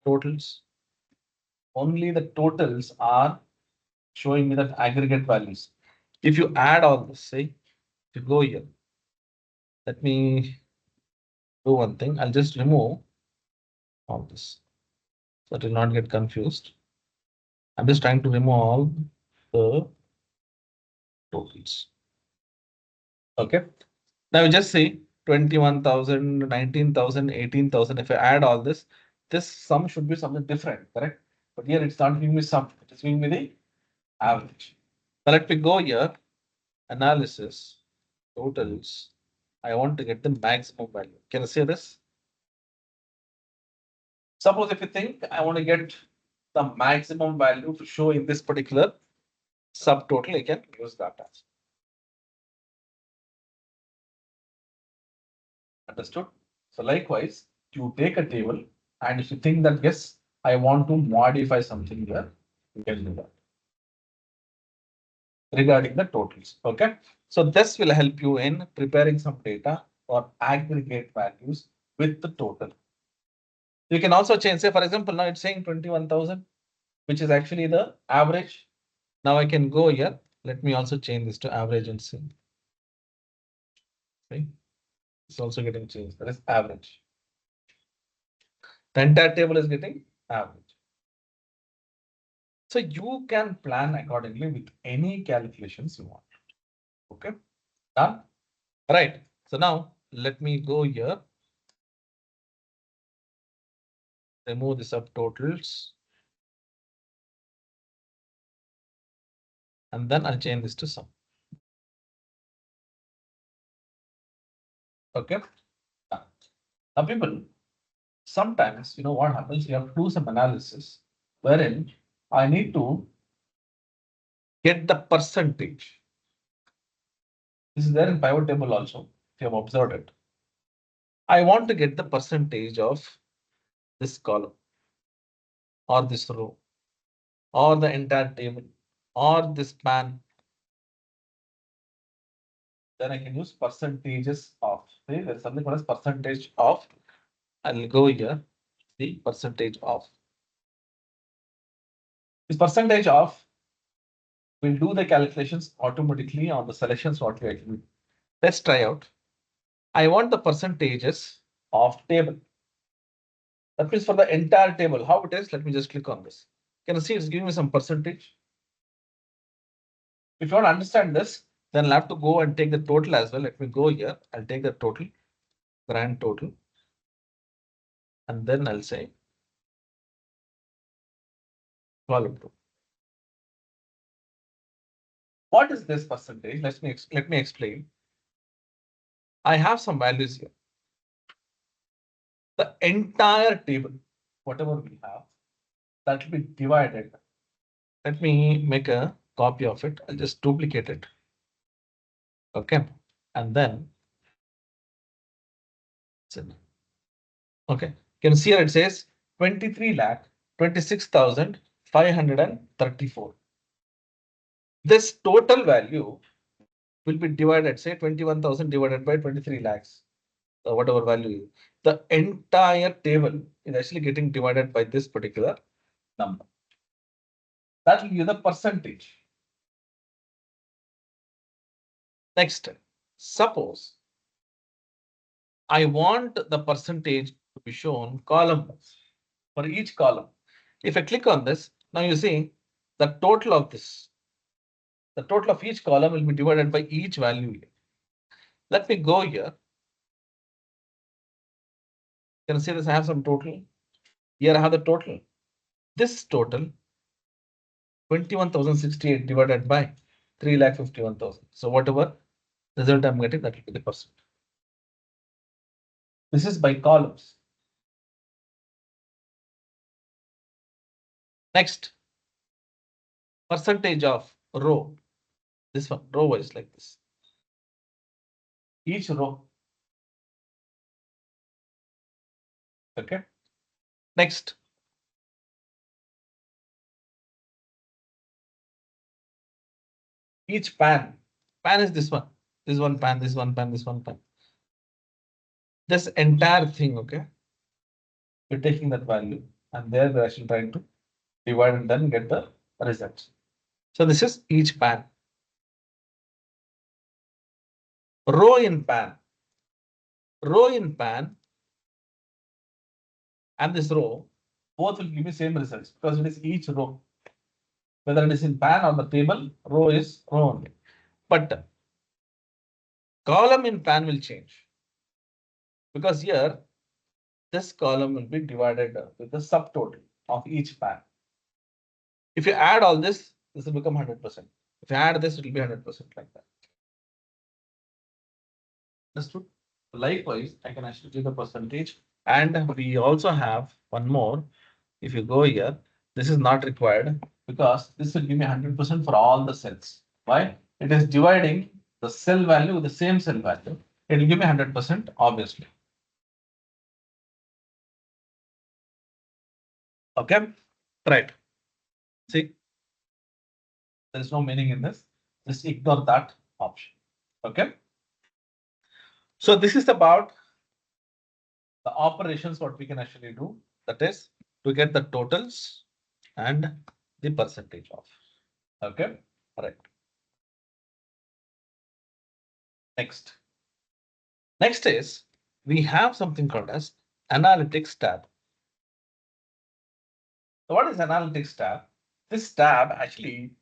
Totals. Only the totals are showing me that aggregate values. If you add all this, say, if you go here, let me do one thing. I'll just remove all this so it will not get confused. I'm just trying to remove all the totals. Okay. Now you just see 21,000, 19,000, 18,000. If I add all this sum should be something different, correct? But here it's not giving me sum, it is giving me the average. Now let me go here, analysis, totals. I want to get the maximum value. Can you see this? Suppose if you think I want to get the maximum value to show in this particular subtotal, I can use that as. Understood? So likewise, you take a table and if you think that yes, I want to modify something here, you can do that regarding the totals. Okay. So this will help you in preparing some data or aggregate values with the total. You can also change, say, for example, now it's saying 21,000, which is actually the average. Now I can go here. Let me also change this to average and see. See, it's also getting changed. That is average. The entire table is getting average. So you can plan accordingly with any calculations you want. Okay, done. Right. So now let me go here. Remove the subtotals. And then I'll change this to sum. Okay. Done. Now people, sometimes what happens, you have to do some analysis wherein I need to get the percentage. This is there in pivot table also, if you have observed it. I want to get the percentage of this column or this row or the entire table or this span. Then I can use percentages of. See, there's something called as percentage of. I'll go here, the percentage of. This percentage of will do the calculations automatically on the selections what we actually. Let's try out. I want the percentages of table. That means for the entire table, how it is, let me just click on this. Can you see it's giving me some percentage? If you want to understand this, then I'll have to go and take the total as well. Let me go here. I'll take the total, grand total. And then I'll say column 2. What is this percentage? Let me explain. I have some values here. The entire table, whatever we have, that will be divided. Let me make a copy of it. I'll just duplicate it. Okay. And then okay. Can you see here it says 23 lakh 26,534. This total value will be divided, say 21,000 divided by 23 lakhs, whatever value is. The entire table is actually getting divided by this particular number. That will give the percentage. Next, suppose I want the percentage to be shown column for each column. If I click on this, now you see the total of this. The total of each column will be divided by each value here. Let me go here. You can see this, I have some total. Here I have the total. This total 21,068 divided by 3,51,000. So whatever result I'm getting, that will be the percent. This is by columns. Next, percentage of row. This one, row wise like this. Each row. Okay. Next, each pan. Pan is this one. This one pan, this one pan, this one pan. This entire thing, okay? We're taking that value and there we're actually trying to divide and then get the results. So this is each pan. Row in pan. Row in pan and this row, both will give me same results because it is each row. Whether it is in pan or the table, row is row only. But column in pan will change because here this column will be divided with the subtotal of each pan. If you add all this will become 100%. If you add this, it will be 100% like that. Understood? Likewise, I can actually give the percentage. And we also have one more. If you go here, this is not required because this will give me 100% for all the cells. Why? It is dividing the cell value with the same cell value. It will give me 100%, obviously. Okay, right. See, there is no meaning in this. Just ignore that option. Okay. So this is about the operations what we can actually do. That is to get the totals and the percentage of. Okay, right. Next. Next is we have something called as analytics tab. So what is analytics tab? This tab actually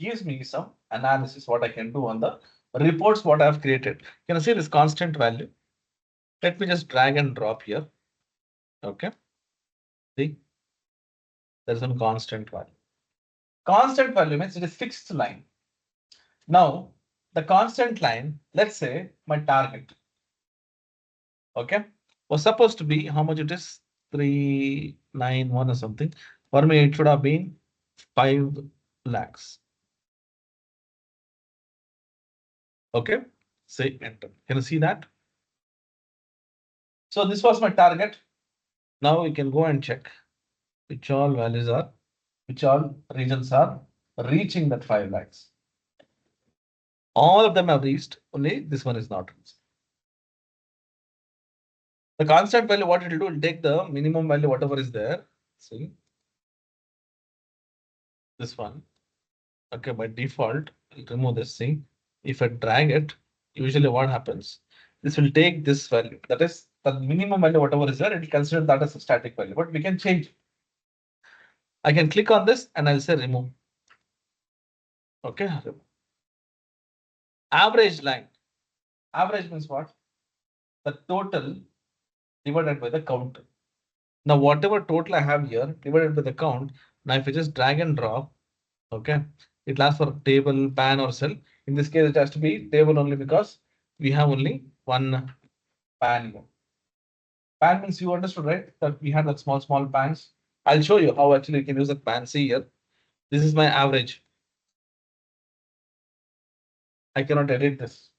gives me some analysis what I can do on the reports what I've created. Can you see this constant value? Let me just drag and drop here. Okay. See, there's some constant value. Constant value means it is fixed line. Now, the constant line, let's say my target. Okay, was supposed to be how much it is 391 or something. For me, it should have been 5 lakhs. Okay, say enter. Can you see that? So this was my target. Now we can go and check which all values are, which all regions are reaching that 5 lakhs. All of them have reached, only this one is not reached. The constant value, what it will do, will take the minimum value, whatever is there. See this one. Okay, by default, I'll remove this. See, if I drag it, usually what happens? This will take this value. That is the minimum value, whatever is there, it will consider that as a static value, but we can change. I can click on this and I'll say remove. Okay, remove. Average line. Average means what? The total divided by the count. Now, whatever total I have here divided by the count. Now, if I just drag and drop, okay, it lasts for table, pan, or cell. In this case, it has to be table only because we have only one pan here. Pan means you understood, right? That we had that small pans. I'll show you how actually you can use that pan. See here. This is my average. I cannot edit this.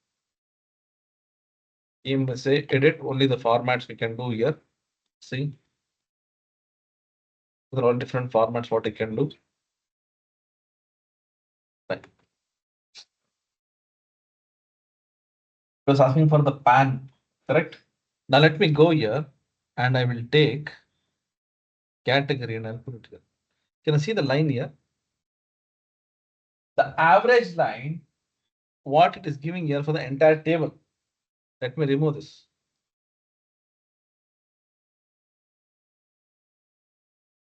Even say edit only the formats we can do here. See, There are all different formats what I can do. Right. It was asking for the pan, correct? Now let me go here and I will take category and I'll put it here. Can you see the line here? The average line, what it is giving here for the entire table. Let me remove this.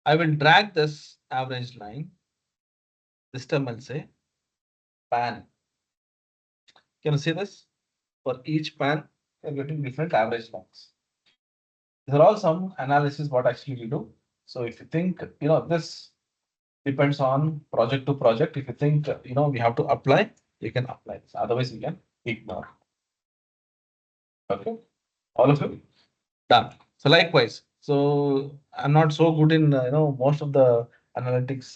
I will drag this average line. This time I'll say pan. Can you see this? For each pan, you're getting different average lines. There are all some analysis what actually we do. So if you think, this depends on project to project. If you think, we have to apply, you can apply this. Otherwise, you can ignore. Okay, all of you done. So likewise, so I'm not so good in most of the analytics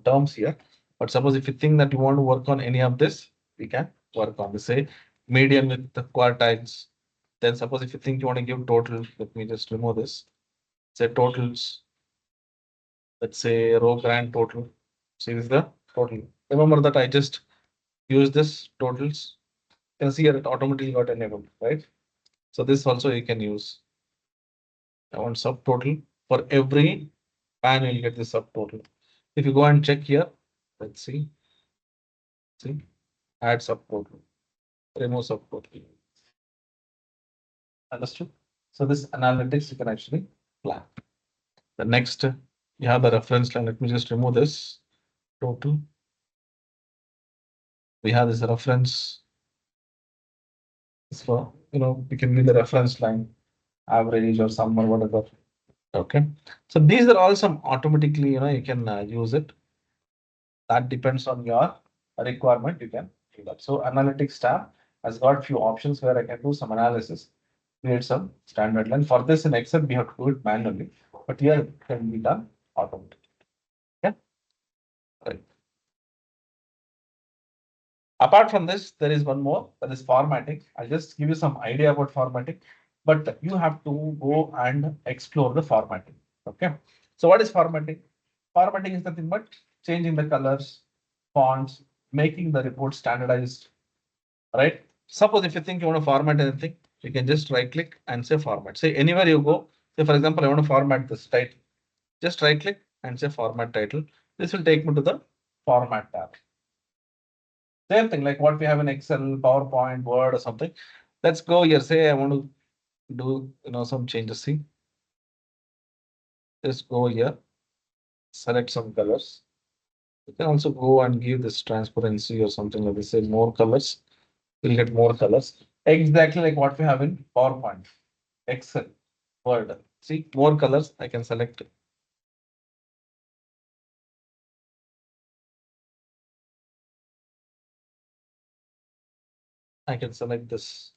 terms here. But suppose if you think that you want to work on any of this, we can work on this. Say median with the quartiles. Then suppose if you think you want to give total, let me just remove this. Say totals. Let's say row grand total. See this is the total. Remember that I just use this totals. You can see here it automatically got enabled, right? So this also you can use. I want subtotal for every pan you'll get the subtotal. If you go and check here, let's see, add subtotal, remove subtotal. Understood? So this analytics you can actually plan. The next, you have the reference line. Let me just remove this total. We have this reference. So, we can be the reference line, average or sum or whatever. Okay. So these are all some automatically, you can use it. That depends on your requirement. You can do that. So analytics tab has got few options where I can do some analysis, create some standard line. For this in Excel, we have to do it manually, but here it can be done automatically. Yeah. Right. Apart from this, there is one more, that is formatting. I'll just give you some idea about formatting, but you have to go and explore the formatting. Okay. So what is formatting? Formatting is nothing but changing the colors, fonts, making the report standardized, right? Suppose if you think you want to format anything, you can just right click and say format. Say anywhere you go, say for example, I want to format this title. Just right click and say format title. This will take me to the format tab. Same thing like what we have in Excel, PowerPoint, Word or something. Let's go here. Say I want to do some changes. See, just go here, select some colors. You can also go and give this transparency or something like this. Say more colors. You'll get more colors. Exactly like what we have in PowerPoint, Excel, Word. See more colors. I can select. I can select this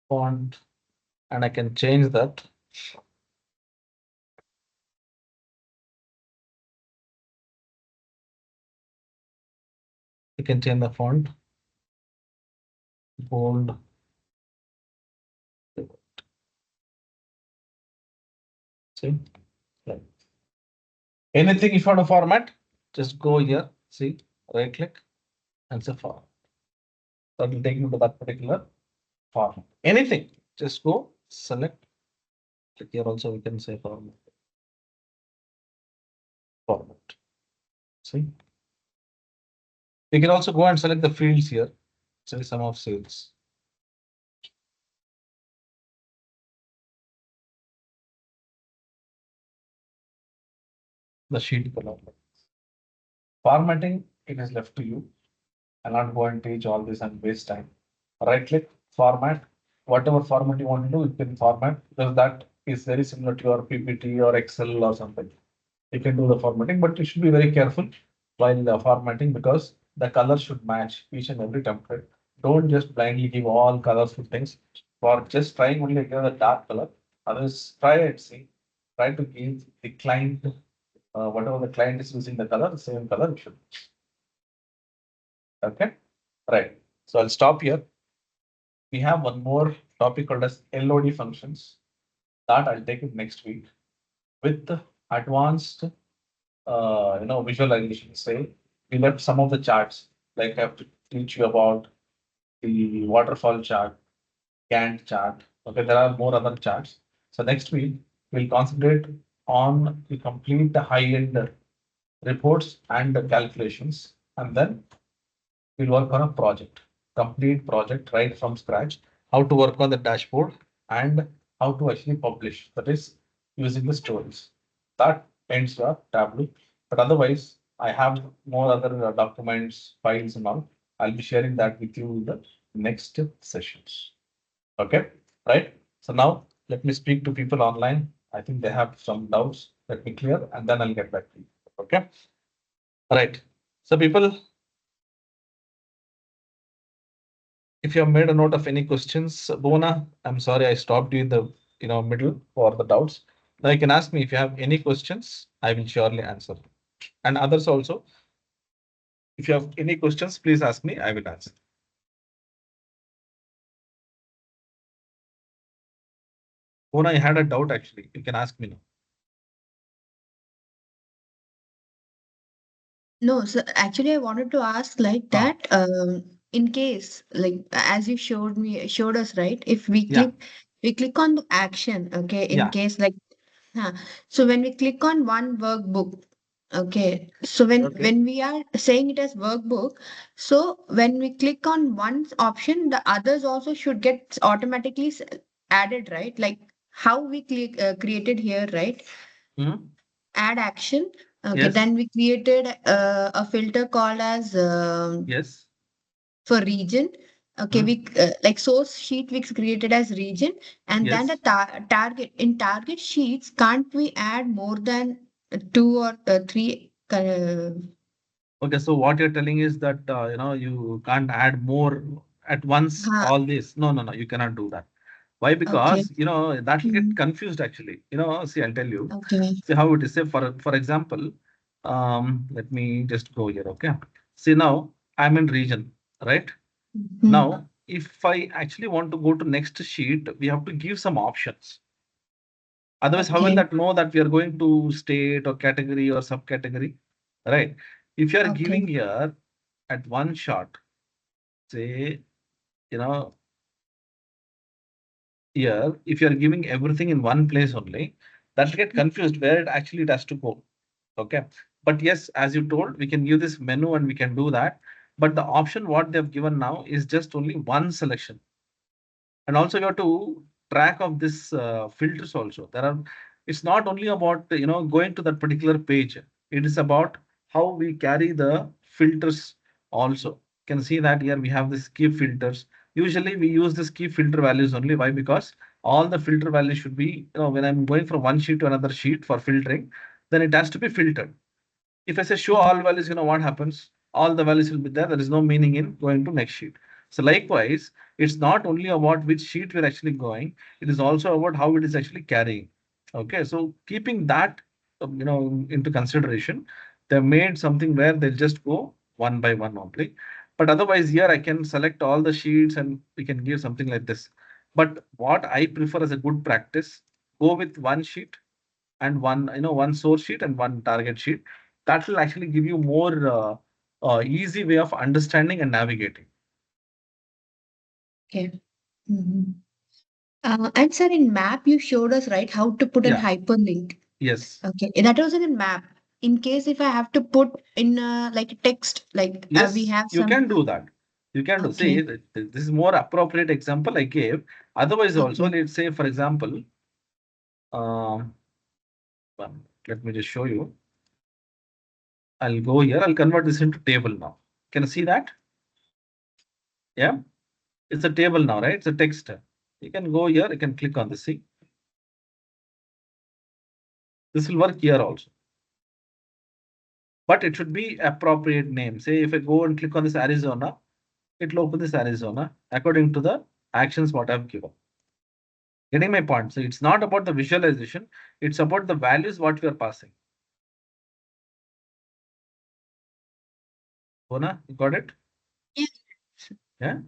font and I can change that. You can change the font, bold. See, like anything if you want to format, just go here. See, right click and say format. That will take you to that particular format. Anything, just go select. Click here also. We can say format. Format. See, you can also go and select the fields here. Say sum of sales. The sheet color. Formatting, it is left to you. I'll not go and teach all this and waste time. Right click, format, whatever format you want to do, you can format because that is very similar to your PPT or Excel or something. You can do the formatting, but you should be very careful while formatting because the color should match each and every template. Don't just blindly give all colorful things. For just trying only give a dark color. Others try and see. Try to give the client whatever the client is using the color, the same color it should. Okay, right. So I'll stop here. We have one more topic called as LOD functions that I'll take it next week with advanced visualization. Say we left some of the charts, like I have to teach you about the waterfall chart, Gantt chart. Okay, there are more other charts. So next week we'll concentrate on the complete high-end reports and calculations, and then we'll work on a project, complete project right from scratch, how to work on the dashboard and how to actually publish. That is using the stories. That ends your Tableau. But otherwise, I have more other documents, files, and all. I'll be sharing that with you in the next sessions. Okay, right? So now let me speak to people online. I think they have some doubts. Let me clear and then I'll get back to you. Okay, right. So people, if you have made a note of any questions, Bona, I'm sorry I stopped you in the middle for the doubts. Now you can ask me if you have any questions. I will surely answer. And others also, if you have any questions, please ask me. I will answer. Bona, I had a doubt actually. You can ask me now. No, so actually, I wanted to ask like Ah, that. In case, like as you showed us, right? If yeah, we click on the action, okay. In yeah. case like, huh, so when we click on one workbook, okay. So Okay. when we are saying it as workbook, so when we click on one option, the others also should get automatically added, right? Like how we created here, right? Hmm. Add action. Okay, Yes, then we created a filter called as yes. for region. Okay, Hmm. we like source sheet we created as region, and then the Yes. target in target sheets. Can't we add more than two or three? Okay, so what you're telling is that you can't add more at once Huh, all this. No, no, no, you cannot do that. Why? okay. Because that will get Mm, confused actually. See, I'll tell you. okay. See how it is. Say for example, let me just go here. Okay. See now I'm in region, right? Mm, Now, if I actually want to go to next sheet, we have to give some options. Otherwise, how will okay. that know that we are going to state or category or subcategory? Right. If you are Okay. giving here at one shot, say, you know, here, if you are giving everything in one place only, that will get confused where it has to go. Okay. But yes, as you told, we can give this menu and we can do that. But the option what they have given now is just only one selection. And also you have to track of this filters also. It's not only about going to that particular page. It is about how we carry the filters also. You can see that here we have this key filters. Usually we use this key filter values only. Why? Because all the filter values should be, when I'm going from one sheet to another sheet for filtering, then it has to be filtered. If I say show all values, what happens? All the values will be there. There is no meaning in going to next sheet. So likewise, it's not only about which sheet we're actually going, it is also about how it is actually carrying. Okay, so keeping that into consideration, they made something where they'll just go one by one only. But otherwise, here I can select all the sheets and we can give something like this. But what I prefer as a good practice, go with one sheet and one source sheet and one target sheet. That will actually give you more easy way of understanding and navigating. Okay. Mhm. And sir, in map you showed us right how to put an Yeah. hyperlink. Yes. Okay, that was in a map. In case if I have to put in like a text, like we Yes, have you some. can do that. You can do. Okay, See, this is more appropriate example I gave. Otherwise, also, okay, let's say, for example, um, let me just show you. I'll go here. I'll convert this into table now. Can you see that? Yeah, it's a table now, right? It's a text. You can go here. You can click on this. See, this will work here also. But it should be appropriate name. Say if I go and click on this Arizona, it will open this Arizona according to the actions what I've given. Getting my point. So it's not about the visualization, it's about the values what we are passing. Bona, you got it? yes. Yeah.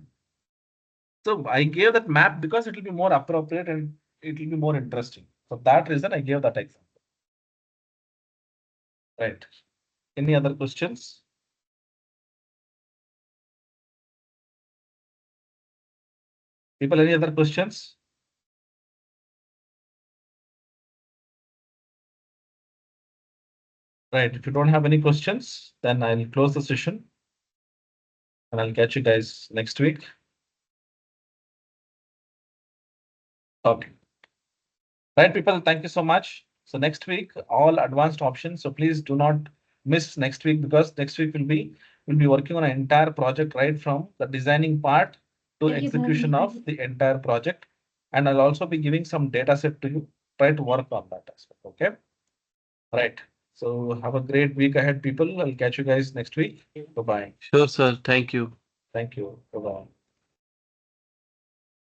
So I gave that map because it will be more appropriate and it will be more interesting. For that reason, I gave that example. Right. Any other questions? People, any other questions? Right. If you don't have any questions, then I'll close the session and I'll catch you guys next week. Okay. Right, people, thank you so much. So next week, all advanced options. So please do not miss next week, because next week we'll be working on an entire project, right from the designing part to execution of the entire project. And I'll also be giving some data set to you. Try to work on that aspect. Okay. Right. So have a great week ahead, people. I'll catch you guys next week. Bye bye. Sure, sir. Thank you. Thank you. Bye bye.